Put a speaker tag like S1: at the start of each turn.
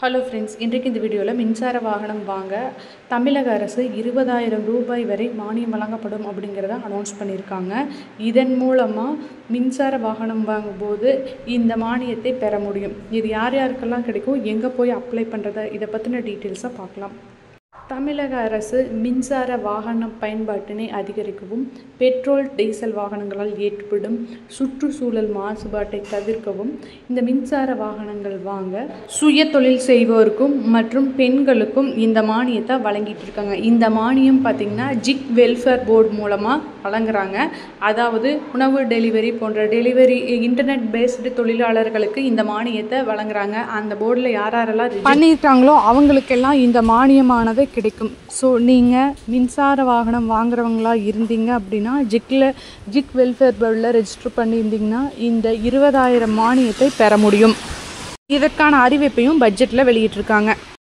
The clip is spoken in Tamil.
S1: ஹலோ ஃப்ரெண்ட்ஸ், இன்றைக்கு இந்த வீடியோவில் மின்சார வாகனம் வாங்க தமிழக அரசு 20,000 ரூபாய் வரை மானியம் வழங்கப்படும் அப்படிங்கிறத அனௌன்ஸ் பண்ணியிருக்காங்க. இதன் மூலமாக மின்சார வாகனம் வாங்கும்போது இந்த மானியத்தை பெற முடியும். இது யார் யாருக்கெல்லாம் கிடைக்கும், எங்கே போய் அப்ளை பண்ணுறத, இதை பற்றின டீட்டெயில்ஸை பார்க்கலாம். தமிழக அரசு மின்சார வாகன பயன்பாட்டினை அதிகரிக்கவும், பெட்ரோல் டீசல் வாகனங்களால் ஏற்படும் சுற்றுச்சூழல் மாசுபாட்டை தவிர்க்கவும் இந்த மின்சார வாகனங்கள் வாங்க சுய தொழில் செய்வோருக்கும் மற்றும் பெண்களுக்கும் இந்த மானியத்தை வழங்கிட்டு இருக்காங்க. இந்த மானியம் பார்த்திங்கன்னா ஜிக் வெல்ஃபேர் போர்டு மூலமாக வழங்குறாங்க. அதாவது உணவு டெலிவரி போன்ற டெலிவரி இன்டர்நெட் பேஸ்டு தொழிலாளர்களுக்கு இந்த மானியத்தை வழங்குறாங்க. அந்த போர்டில் யாரெல்லாம் பண்ணியிருக்காங்களோ அவங்களுக்கெல்லாம் இந்த மானியமானது கிடைக்கும். ஸோ நீங்கள் மின்சார வாகனம் வாங்குறவங்களா இருந்தீங்க அப்படின்னா ஜிக் வெல்ஃபேர் போர்டில் ரெஜிஸ்டர் பண்ணியிருந்தீங்கன்னா இந்த 20,000 மானியத்தை பெற முடியும். இதற்கான அறிவிப்பையும் பட்ஜெட்டில் வெளியிட்டிருக்காங்க.